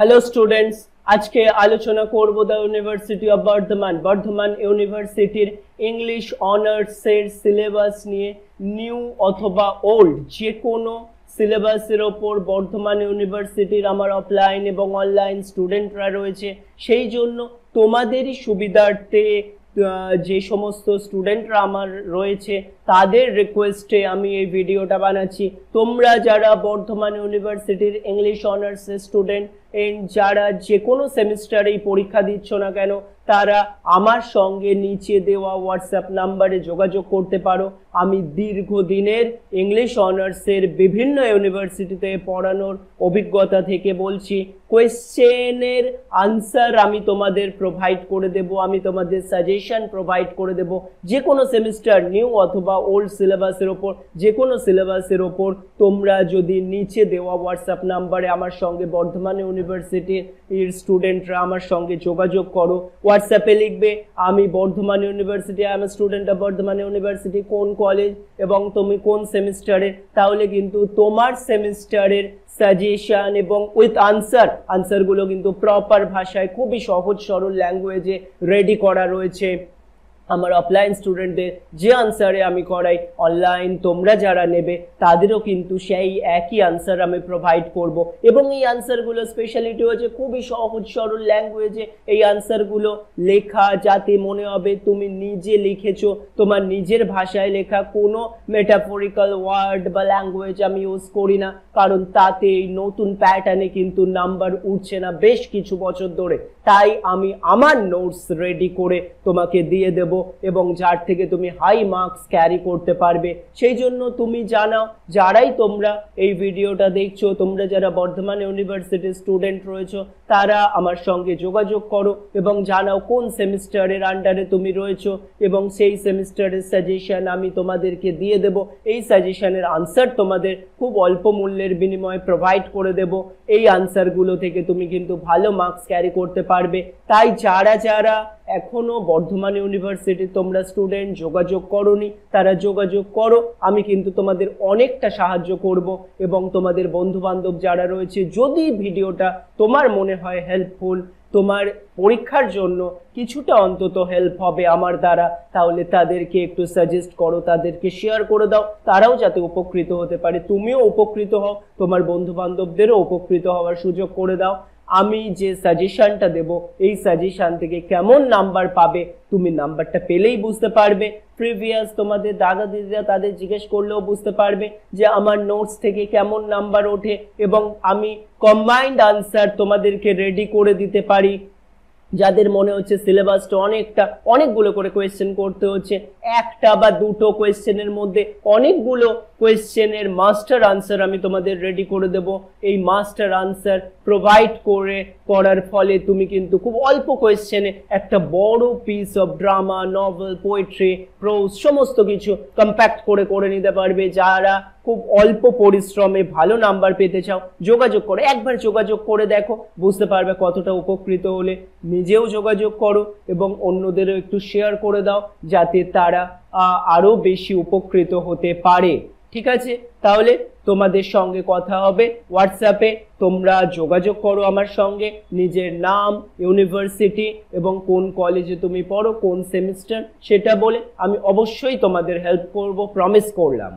Hello students, আজকে আলোচনা করব দ্য ইউনিভার্সিটি অফ বর্ধমান ইউনিভার্সিটির ইংলিশ অনার্সের সিলেবাস নিয়ে। নিউ অথবা ওল্ড যে কোনো সিলেবাসের ওপর বর্ধমান ইউনিভার্সিটির আমার অফলাইন এবং অনলাইন স্টুডেন্টরা রয়েছে। সেই জন্য তোমাদেরই সুবিধার্থে যে সমস্ত স্টুডেন্টরা আমার রয়েছে তাদের রিকোয়েস্টে আমি এই ভিডিওটা বানাচ্ছি। তোমরা যারা বর্ধমান ইউনিভার্সিটির ইংলিশ অনার্সের স্টুডেন্ট, যারা যে কোনো সেমিস্টারেই পরীক্ষা দিচ্ছ না কেন, তারা আমার সঙ্গে নিচে দেওয়া হোয়াটসঅ্যাপ নাম্বারে যোগাযোগ করতে পারো। আমি দীর্ঘদিনের ইংলিশ অনার্সের বিভিন্ন ইউনিভার্সিটিতে পড়ানোর অভিজ্ঞতা থেকে বলছি, কোয়েশ্চেনের আনসার আমি তোমাদের প্রোভাইড করে দেব, আমি তোমাদের সাজেশন প্রোভাইড করে দেব। যে কোনো সেমিস্টার নিউ অথবা ওল্ড সিলেবাসের ওপর, যে কোনো সিলেবাসের ওপর তোমরা যদি নিচে দেওয়া হোয়াটসঅ্যাপ নাম্বারে আমার সঙ্গে বর্ধমান ইউনিভার্সিটির স্টুডেন্টরা আমার সঙ্গে যোগাযোগ করো। হোয়াটসঅ্যাপে লিখবে আমি Bardhaman university, I am student of Bardhaman university, কোন কলেজ এবং তুমি কোন সেমিস্টারে, তাহলে কিন্তু তোমার সেমিস্টারের সাজেশন এবং উইথ আনসারগুলো কিন্তু প্রপার ভাষায় খুবই সহজ সরল ল্যাঙ্গুয়েজে রেডি করা রয়েছে। আমার অফলাইন স্টুডেন্টদের যে আনসারে আমি করাই, অনলাইন তোমরা যারা নেবে তাদেরও কিন্তু সেই একই আনসার আমি প্রোভাইড করব। এবং এই আনসারগুলো স্পেশালিটি হচ্ছে খুবই সহজ সরল ল্যাঙ্গুয়েজে এই আনসারগুলো লেখা, যাতে মনে হবে তুমি নিজে লিখেছো, তোমার নিজের ভাষায় লেখা। কোনো মেটাফরিক্যাল ওয়ার্ড বা ল্যাঙ্গুয়েজ আমি ইউজ করি না, কারণ তাতে এই নতুন প্যাটার্নে কিন্তু নাম্বার উঠছে না বেশ কিছু বছর ধরে। তাই আমি আমার নোটস রেডি করে তোমাকে দিয়ে দেব এবং যার থেকে তুমি হাই মার্কস ক্যারি করতে পারবে। সেই জন্য তুমি জানাও, যারাই তোমরা এই ভিডিওটা দেখছো, তোমরা যারা বর্ধমান ইউনিভার্সিটির স্টুডেন্ট রয়েছো, তারা আমার সঙ্গে যোগাযোগ করো এবং জানাও কোন সেমিস্টারের আন্ডারে তুমি রয়েছো এবং সেই সেমিস্টারের সাজেশন আমি তোমাদেরকে দিয়ে দেব। এই সাজেশনের আনসার তোমাদের খুব অল্প মূল্যের বিনিময়ে প্রোভাইড করে দেব। এই আনসারগুলো থেকে তুমি কিন্তু ভালো মার্কস ক্যারি করতে পারবে। তাই যারা যারা এখনো বর্ধমান ইউনিভার্সিটি তোমরা স্টুডেন্ট যোগাযোগ করোনি, তারা যোগাযোগ করো। আমি কিন্তু তোমাদের অনেকটা সাহায্য করব এবং তোমাদের বন্ধু বান্ধব যারা রয়েছে, যদি ভিডিওটা তোমার মনে হয় হেল্পফুল, তোমার পরীক্ষার জন্য কিছুটা অন্তত হেল্প হবে আমার দ্বারা, তাহলে তাদেরকে একটু সাজেস্ট করো, তাদেরকে শেয়ার করে দাও, তারাও যাতে উপকৃত হতে পারে, তুমিও উপকৃত হও, তোমার বন্ধু বান্ধবদেরও উপকৃত হওয়ার সুযোগ করে দাও। আমি যে সাজেশনটা দেব, এই সাজেশন থেকে কেমন নাম্বার পাবে তুমি নাম্বারটা পেলেই বুঝতে পারবে। প্রিভিয়াস তোমাদের দাদা দিদিরা তাদের জিজ্ঞেস করলেও বুঝতে পারবে যে আমার নোটস থেকে কেমন নাম্বার ওঠে, এবং আমি কম্বাইন্ড আনসার তোমাদেরকে রেডি করে দিতে পারি। যাদের মনে হচ্ছে সিলেবাসটা অনেকগুলো করে কোয়েশ্চেন করতে হচ্ছে, একটা বা দুটো কোয়েশ্চেনের মধ্যে অনেকগুলো কোয়েশ্চেনের মাস্টার আনসার আমি তোমাদের রেডি করে দেব। এই মাস্টার আনসার প্রোভাইড করার ফলে তুমি কিন্তু খুব অল্প কোয়েশ্চেনে একটা বড় piece of drama, novel, poetry, pros সমস্ত কিছু কম্প্যাক্ট করে নিতে পারবে। যারা খুব অল্প পরিশ্রমে ভালো নাম্বার পেতে চাও, যোগাযোগ করো, একবার যোগাযোগ করে দেখো, বুঝতে পারবে কতটা উপকৃত হলে। নিজেও যোগাযোগ করো এবং অন্যদেরও একটু শেয়ার করে দাও, যাতে তারা আরো বেশি উপকৃত হতে পারে। ঠিক আছে, তাহলে তোমাদের সঙ্গে কথা হবে হোয়াটসঅ্যাপে। তোমরা যোগাযোগ করো আমার সঙ্গে, নিজের নাম, ইউনিভার্সিটি এবং কোন কলেজে তুমি পড়ো, কোন সেমিস্টার সেটা বলে। আমি অবশ্যই তোমাদের হেল্প করব, প্রমিস করলাম।